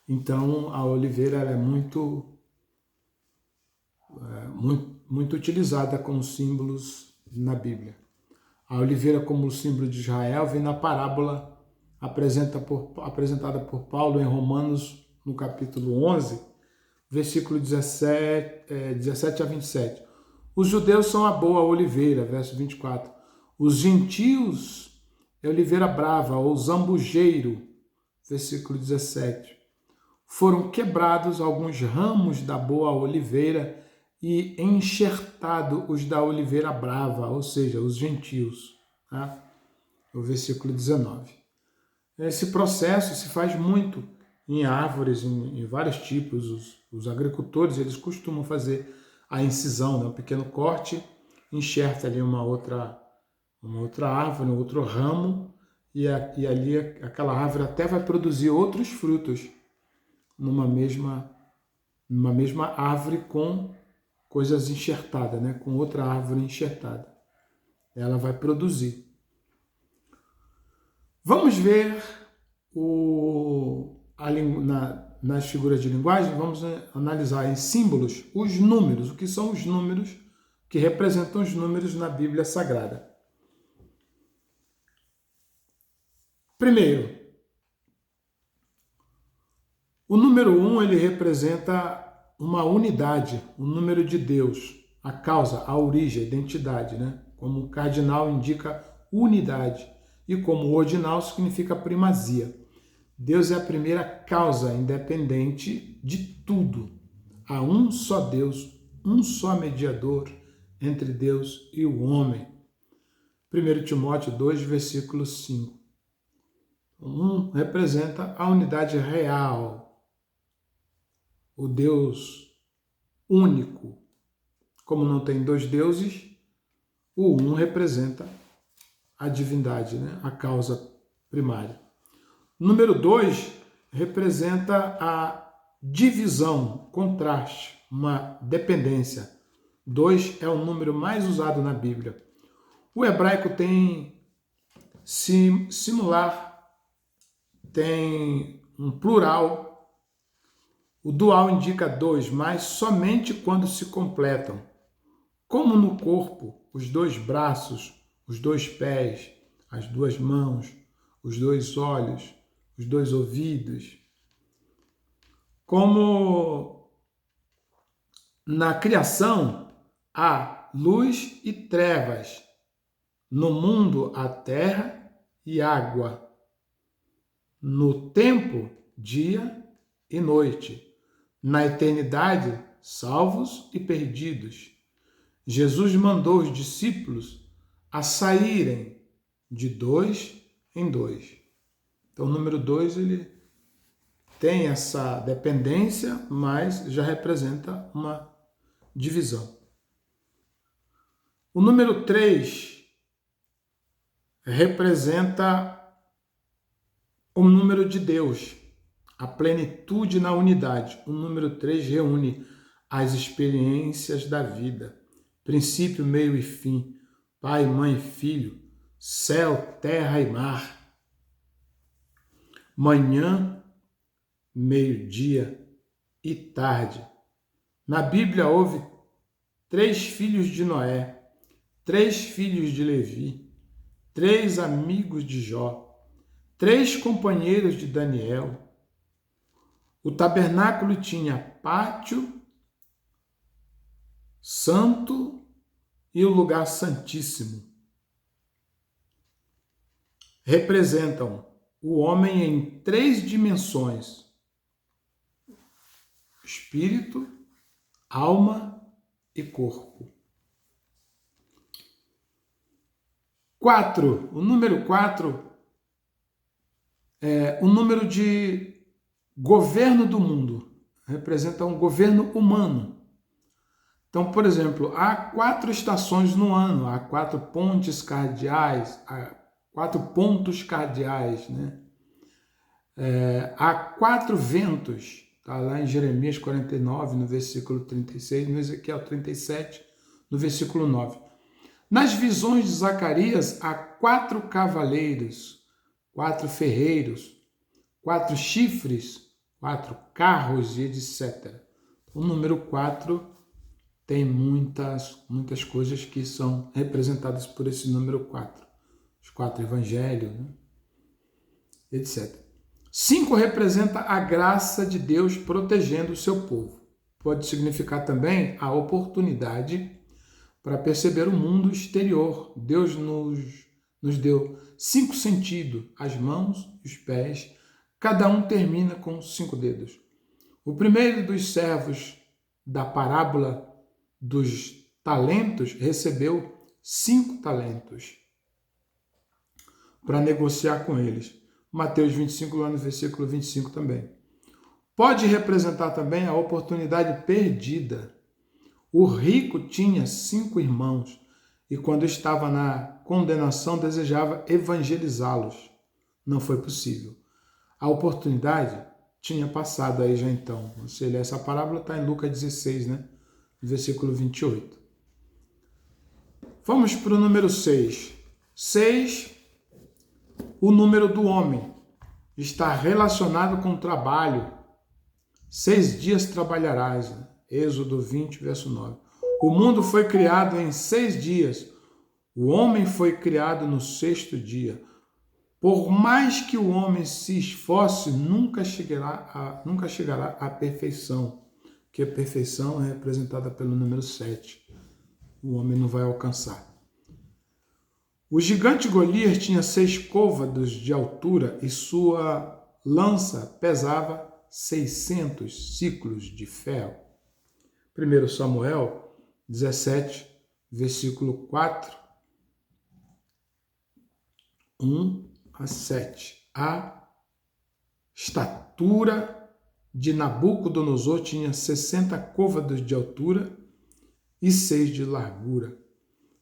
Então, a oliveira é muito utilizada como símbolos na Bíblia. A oliveira como símbolo de Israel vem na parábola apresentada por Paulo em Romanos, no capítulo 11, versículo 17 a 27. Os judeus são a boa oliveira, verso 24. Os gentios é oliveira brava, ou zambujeiro, versículo 17. Foram quebrados alguns ramos da boa oliveira e enxertado os da oliveira brava, ou seja, os gentios. Tá? O versículo 19. Esse processo se faz muito em árvores, em vários tipos. Os agricultores, eles costumam fazer a incisão, né? Um pequeno corte, enxerta ali uma outra árvore, um outro ramo, e ali aquela árvore até vai produzir outros frutos numa mesma árvore com coisas enxertadas, né? Com outra árvore enxertada. Ela vai produzir. Vamos ver nas figuras de linguagem, vamos analisar em símbolos os números, o que são os números que representam os números na Bíblia Sagrada. Primeiro, o número 1, ele representa uma unidade, o número de Deus, a causa, a origem, a identidade, né? Como o cardinal indica unidade e como o ordinal significa primazia. Deus é a primeira causa independente de tudo. Há um só Deus, um só mediador entre Deus e o homem. 1 Timóteo 2, versículo 5. Um representa a unidade real, o Deus único. Como não tem dois deuses, o um representa a divindade, né? A causa primária. Número 2 representa a divisão, contraste, uma dependência. 2 é o número mais usado na Bíblia. O hebraico tem singular, tem um plural. O dual indica 2, mas somente quando se completam. Como no corpo, os 2 braços, os 2 pés, as 2 mãos, os 2 olhos, os 2 ouvidos. Como na criação há luz e trevas, no mundo há terra e água, no tempo, dia e noite, na eternidade, salvos e perdidos. Jesus mandou os discípulos a saírem de 2 em 2. Então, o número 2, ele tem essa dependência, mas já representa uma divisão. O número 3 representa o número de Deus, a plenitude na unidade. O número 3 reúne as experiências da vida, princípio, meio e fim, pai, mãe, filho, céu, terra e mar. Manhã, meio-dia e tarde. Na Bíblia houve 3 filhos de Noé, 3 filhos de Levi, 3 amigos de Jó, 3 companheiros de Daniel. O tabernáculo tinha pátio, santo e o lugar santíssimo. Representam o homem em 3 dimensões: espírito, alma e corpo. 4. O número 4 é o número de governo do mundo. Representa um governo humano. Então, por exemplo, há 4 estações no ano, há 4 pontes cardeais, há 4 pontos cardeais, né? Há 4 ventos, está lá em Jeremias 49, no versículo 36, no Ezequiel 37, no versículo 9. Nas visões de Zacarias, há 4 cavaleiros, 4 ferreiros, 4 chifres, 4 carros e etc. O número 4 tem muitas coisas que são representadas por esse número 4. Os 4 evangelhos, né? etc. 5 representa a graça de Deus protegendo o seu povo. Pode significar também a oportunidade para perceber o mundo exterior. Deus nos deu 5 sentidos, as mãos e os pés. Cada um termina com 5 dedos. O primeiro dos servos da parábola dos talentos recebeu 5 talentos para negociar com eles. Mateus 25, lá no versículo 25 também. Pode representar também a oportunidade perdida. O rico tinha 5 irmãos e quando estava na condenação desejava evangelizá-los. Não foi possível. A oportunidade tinha passado aí já então. Você lê essa parábola, está em Lucas 16, né? Versículo 28. Vamos para o número 6. 6, o número do homem, está relacionado com o trabalho. 6 dias trabalharás. Né? Êxodo 20, verso 9. O mundo foi criado em 6 dias. O homem foi criado no 6º dia. Por mais que o homem se esforce, nunca chegará à perfeição, que a perfeição é representada pelo número 7. O homem não vai alcançar. O gigante Golias tinha 6 côvados de altura e sua lança pesava 600 ciclos de ferro. 1 Samuel 17, versículo 4, 1 a 7. A estatura de Nabucodonosor tinha 60 côvados de altura e 6 de largura.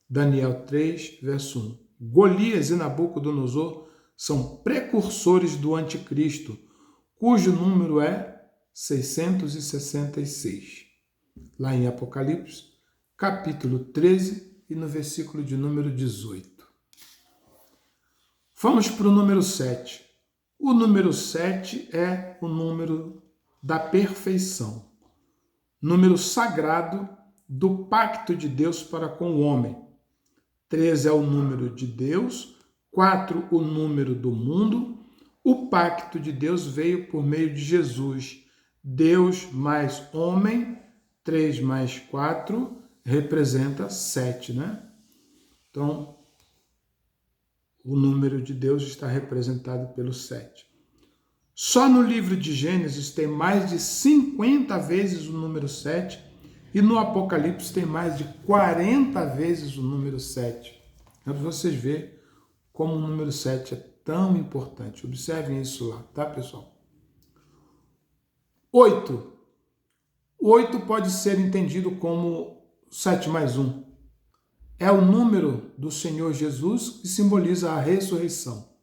Daniel 3, verso 1. Golias e Nabucodonosor são precursores do anticristo, cujo número é 666. Lá em Apocalipse, capítulo 13 e no versículo de número 18. Vamos para o número 7. O número 7 é o número da perfeição. Número sagrado do pacto de Deus para com o homem. 3 é o número de Deus, 4 o número do mundo. O pacto de Deus veio por meio de Jesus. Deus mais homem, 3 mais 4, representa 7, né? Então, o número de Deus está representado pelo 7. Só no livro de Gênesis tem mais de 50 vezes o número 7 e no Apocalipse tem mais de 40 vezes o número 7. Para vocês verem como o número 7 é tão importante. Observem isso lá, tá, pessoal? 8. 8 pode ser entendido como 7 mais 1. É o número do Senhor Jesus que simboliza a ressurreição.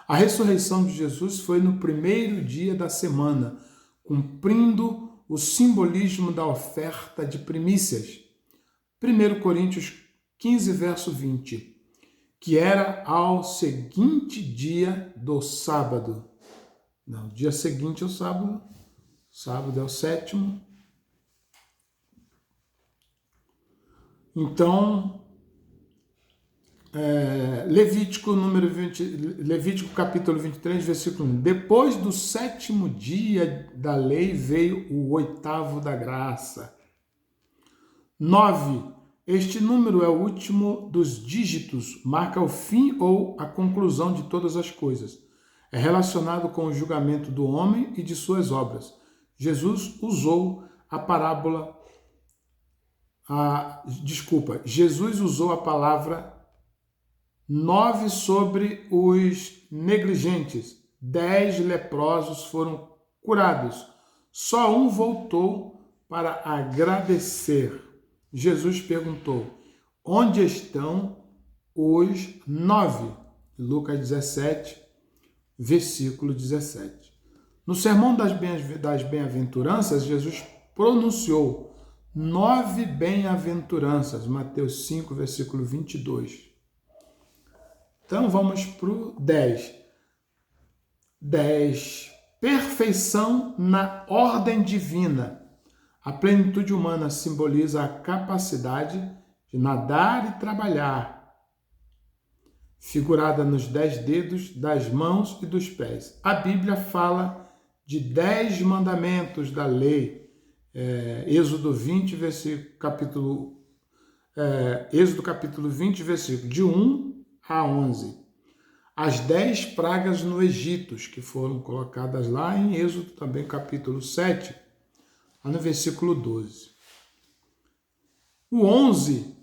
A ressurreição de Jesus foi no primeiro dia da semana, cumprindo o simbolismo da oferta de primícias. 1 Coríntios 15, verso 20, que era ao seguinte dia do sábado. Não, dia seguinte ao sábado. Sábado é o 7º. Então, Levítico capítulo 23, versículo 1. Depois do 7º dia da lei veio o 8º da graça. 9. Este número é o último dos dígitos, marca o fim ou a conclusão de todas as coisas. É relacionado com o julgamento do homem e de suas obras. Jesus usou a parábola, Jesus usou a palavra 9 sobre os negligentes. 10 leprosos foram curados. Só um voltou para agradecer. Jesus perguntou: onde estão os 9? Lucas 17, versículo 17. No Sermão das Bem-aventuranças, Jesus pronunciou 9 bem-aventuranças. Mateus 5, versículo 22. Então vamos para o 10. 10. Perfeição na ordem divina. A plenitude humana simboliza a capacidade de nadar e trabalhar, figurada nos 10 dedos das mãos e dos pés. A Bíblia fala de 10 mandamentos da lei. Êxodo 20, Êxodo capítulo 20, versículo de 1 a 11. As 10 pragas no Egito, que foram colocadas lá em Êxodo também capítulo 7, lá no versículo 12. O 11,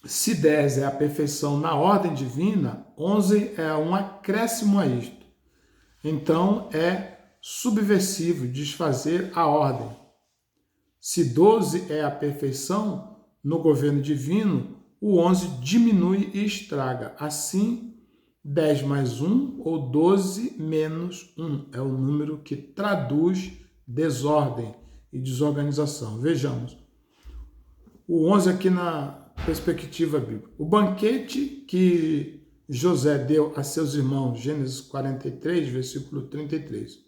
se 10 é a perfeição na ordem divina, 11 é um acréscimo a isto. Então é subversivo, desfazer a ordem. Se 12 é a perfeição no governo divino, o 11 diminui e estraga. Assim, 10 mais 1 ou 12 menos 1 é o número que traduz desordem e desorganização. Vejamos. O 11 aqui na perspectiva bíblica. O banquete que José deu a seus irmãos, Gênesis 43, versículo 33.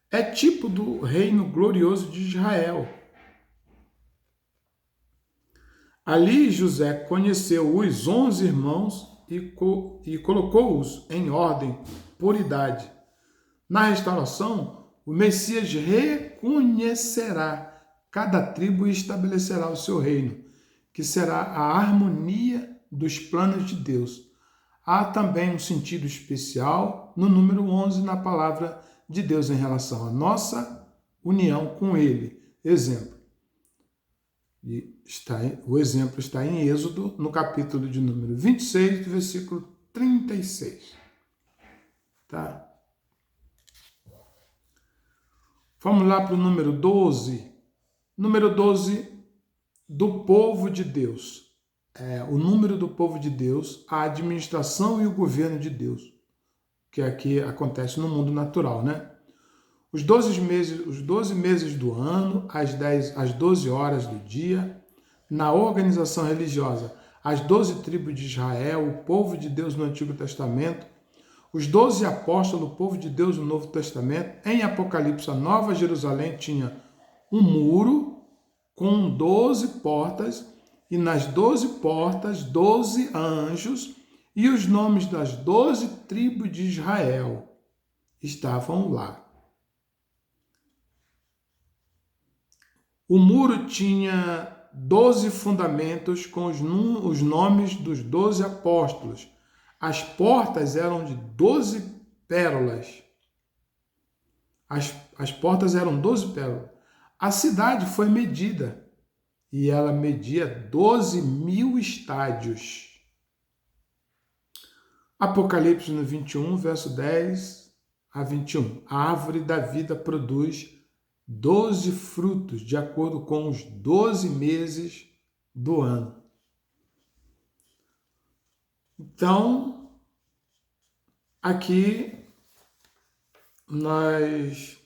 É tipo do reino glorioso de Israel. Ali José conheceu os 11 irmãos e colocou-os em ordem por idade. Na restauração, o Messias reconhecerá cada tribo e estabelecerá o seu reino, que será a harmonia dos planos de Deus. Há também um sentido especial no número 11 na palavra de Deus em relação à nossa união com Ele. Exemplo. O exemplo está em Êxodo, no capítulo de número 26, do versículo 36. Tá? Vamos lá para o número 12. Número 12, do povo de Deus. O número do povo de Deus, a administração e o governo de Deus, que aqui acontece no mundo natural, né? Os 12 meses do ano, as 12 horas do dia, na organização religiosa, as 12 tribos de Israel, o povo de Deus no Antigo Testamento, os 12 apóstolos, o povo de Deus no Novo Testamento. Em Apocalipse, a Nova Jerusalém tinha um muro com 12 portas, e nas 12 portas, 12 anjos, e os nomes das 12 tribos de Israel estavam lá. O muro tinha 12 fundamentos com os nomes dos 12 apóstolos. As portas eram de 12 pérolas. As portas eram 12 pérolas. A cidade foi medida e ela media 12.000 estádios. Apocalipse no 21, verso 10 a 21. A árvore da vida produz 12 frutos, de acordo com os 12 meses do ano. Então, aqui nós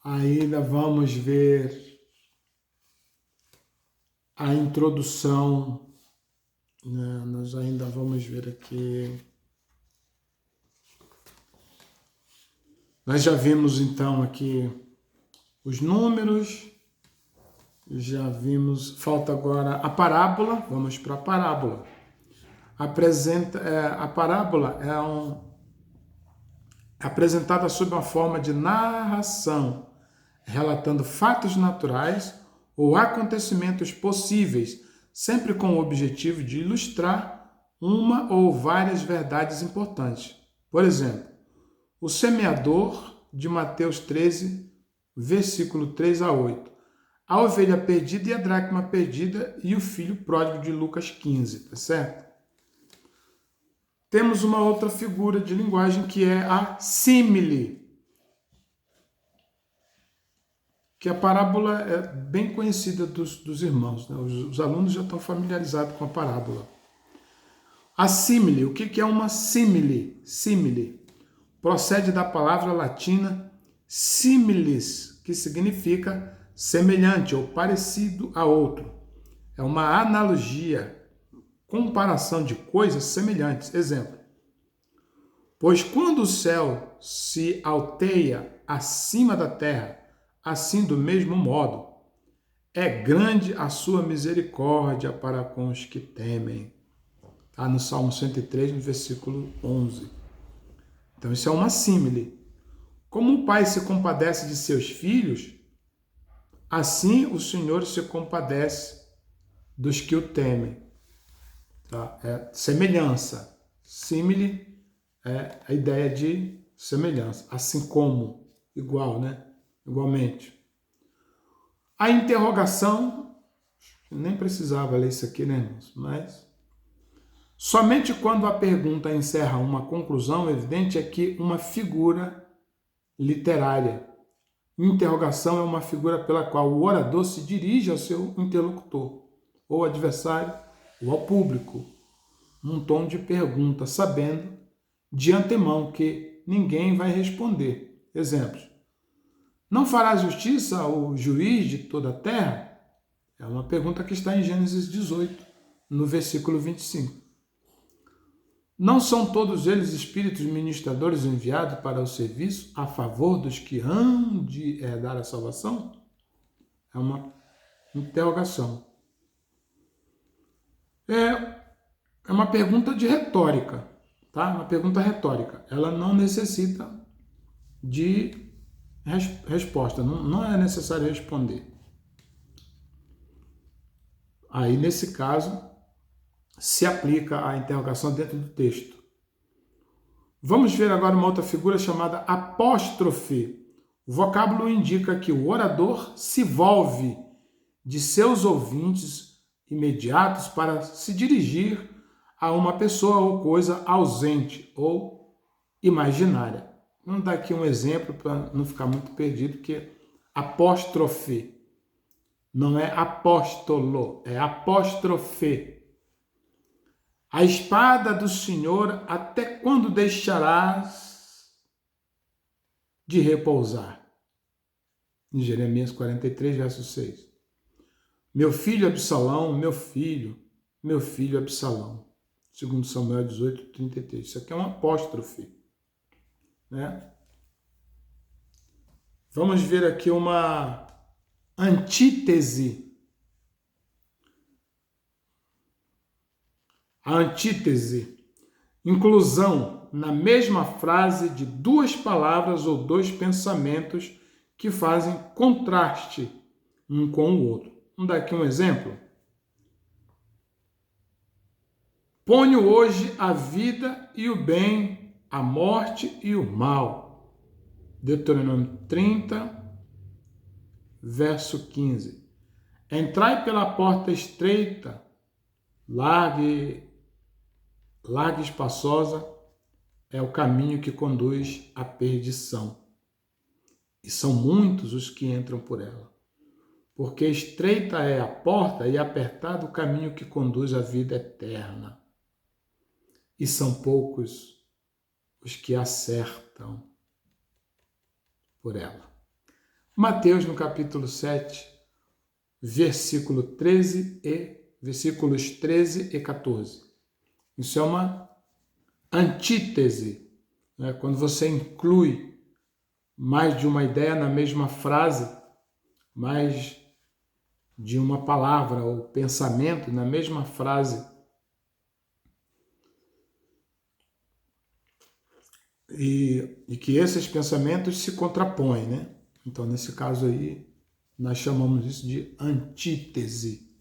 ainda vamos ver a introdução, né? Nós ainda vamos ver aqui. Nós já vimos então aqui os números, já vimos, falta agora a parábola, vamos para a parábola. A parábola é apresentada sob uma forma de narração, relatando fatos naturais ou acontecimentos possíveis, sempre com o objetivo de ilustrar uma ou várias verdades importantes. Por exemplo, o semeador de Mateus 13, versículo 3 a 8. A ovelha perdida e a dracma perdida e o filho pródigo de Lucas 15, tá certo? Temos uma outra figura de linguagem que é a símile, que a parábola é bem conhecida dos irmãos, né? Os alunos já estão familiarizados com a parábola. A símile, o que é uma símile? Símile procede da palavra latina similis, que significa semelhante ou parecido a outro. É uma analogia, comparação de coisas semelhantes. Exemplo: pois quando o céu se alteia acima da terra, assim do mesmo modo, é grande a sua misericórdia para com os que temem. Está no Salmo 103, no versículo 11. Então isso é uma símile. Como um pai se compadece de seus filhos, assim o Senhor se compadece dos que o temem. Tá? É semelhança. Símile é a ideia de semelhança. Assim como, igual, né? Igualmente. A interrogação, nem precisava ler isso aqui, né, irmãos? Mas somente quando a pergunta encerra uma conclusão, evidente é que uma figura literária. Interrogação é uma figura pela qual o orador se dirige ao seu interlocutor, ou adversário, ou ao público, num tom de pergunta, sabendo de antemão que ninguém vai responder. Exemplos: não fará justiça ao juiz de toda a terra? É uma pergunta que está em Gênesis 18, no versículo 25. Não são todos eles espíritos ministradores enviados para o serviço a favor dos que hão de herdar a salvação? É uma interrogação. É uma pergunta de retórica, tá? Uma pergunta retórica. Ela não necessita de resposta, não é necessário responder. Aí, nesse caso, se aplica a interrogação dentro do texto. Vamos ver agora uma outra figura chamada apóstrofe. O vocábulo indica que o orador se volve de seus ouvintes imediatos para se dirigir a uma pessoa ou coisa ausente ou imaginária. Vamos dar aqui um exemplo para não ficar muito perdido, que apóstrofe não é apóstolo, é apóstrofe. A espada do Senhor, até quando deixarás de repousar? Em Jeremias 43, verso 6. Meu filho Absalão, meu filho Absalão. Segundo Samuel 18, 33. Isso aqui é um apóstrofe, né? Vamos ver aqui uma antítese. A antítese, inclusão na mesma frase de duas palavras ou dois pensamentos que fazem contraste um com o outro. Vamos dar aqui um exemplo. Ponho hoje a vida e o bem, a morte e o mal. Deuteronômio 30, verso 15. Entrai pela porta estreita, larga e espaçosa é o caminho que conduz à perdição. E são muitos os que entram por ela. Porque estreita é a porta e apertado o caminho que conduz à vida eterna. E são poucos os que acertam por ela. Mateus, no capítulo 7, versículos 13 e 14. Isso é uma antítese, né? Quando você inclui mais de uma ideia na mesma frase, mais de uma palavra ou pensamento na mesma frase. E que esses pensamentos se contrapõem, né? Então, nesse caso aí, nós chamamos isso de antítese.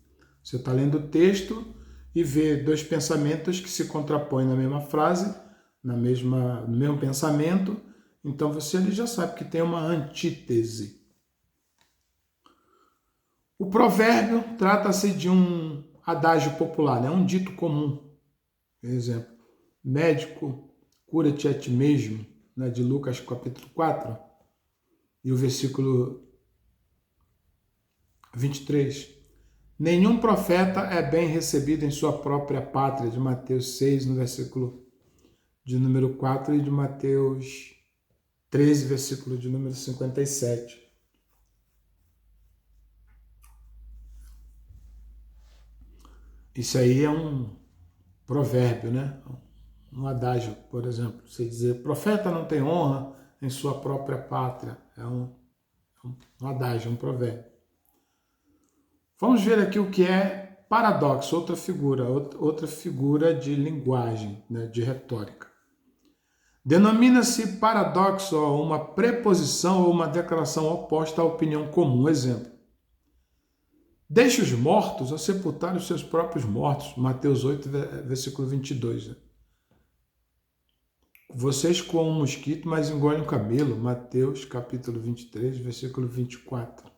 Você está lendo o texto e vê dois pensamentos que se contrapõem na mesma frase, no mesmo pensamento, então você ali já sabe que tem uma antítese. O provérbio trata-se de um adágio popular, né? Um dito comum. Por exemplo, médico, cura-te a ti mesmo, né? De Lucas capítulo 4, e o versículo 23. Nenhum profeta é bem recebido em sua própria pátria, de Mateus 6, no versículo de número 4, e de Mateus 13, versículo de número 57. Isso aí é um provérbio, né? Um adágio, por exemplo. Você dizer, profeta não tem honra em sua própria pátria. É um adágio, um provérbio. Vamos ver aqui o que é paradoxo, outra figura de linguagem, né, de retórica. Denomina-se paradoxo uma preposição ou uma declaração oposta à opinião comum. Exemplo. Deixe os mortos a sepultar os seus próprios mortos. Mateus 8, versículo 22. Vocês coam um mosquito, mas engolem um camelo. Mateus capítulo 23, versículo 24.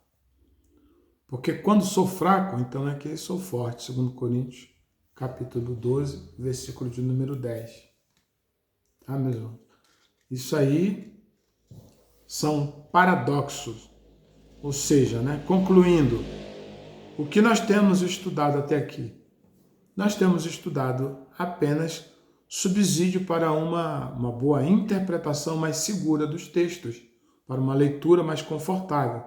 Porque quando sou fraco, então é que sou forte. 2 Coríntios capítulo 12, versículo de número 10. Tá, meus irmãos? Isso aí são paradoxos. Ou seja, né, concluindo, o que nós temos estudado até aqui? Nós temos estudado apenas subsídio para uma boa interpretação mais segura dos textos, para uma leitura mais confortável,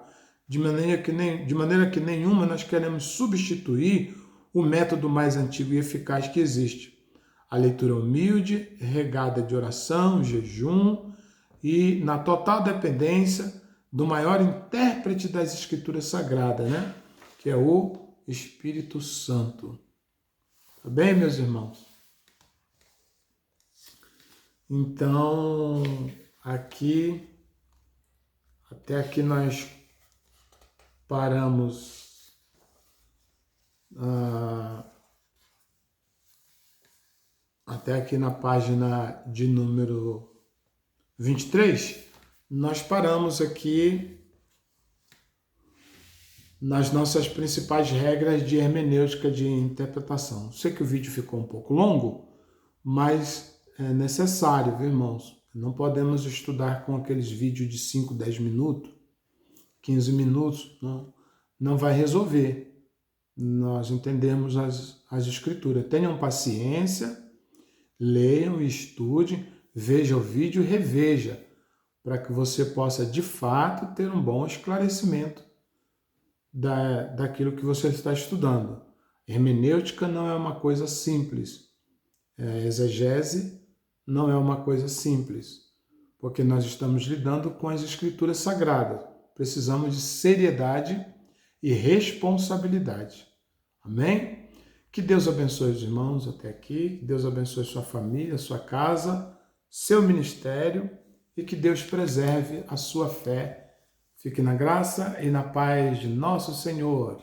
de maneira que nenhuma nós queremos substituir o método mais antigo e eficaz que existe. A leitura humilde, regada de oração, jejum e na total dependência do maior intérprete das Escrituras Sagradas, né? Que é o Espírito Santo. Tá bem, meus irmãos? Então, até aqui nós paramos até aqui na página de número 23, nós paramos aqui nas nossas principais regras de hermenêutica de interpretação. Sei que o vídeo ficou um pouco longo, mas é necessário, viu, irmãos? Não podemos estudar com aqueles vídeos de 5, 10 minutos, 15 minutos, não vai resolver. Nós entendemos as escrituras. Tenham paciência, leiam, estudem, veja o vídeo e reveja, para que você possa, de fato, ter um bom esclarecimento daquilo que você está estudando. Hermenêutica não é uma coisa simples. Exegese não é uma coisa simples, porque nós estamos lidando com as Escrituras Sagradas. Precisamos de seriedade e responsabilidade. Amém? Que Deus abençoe os irmãos até aqui, que Deus abençoe sua família, sua casa, seu ministério e que Deus preserve a sua fé. Fique na graça e na paz de nosso Senhor.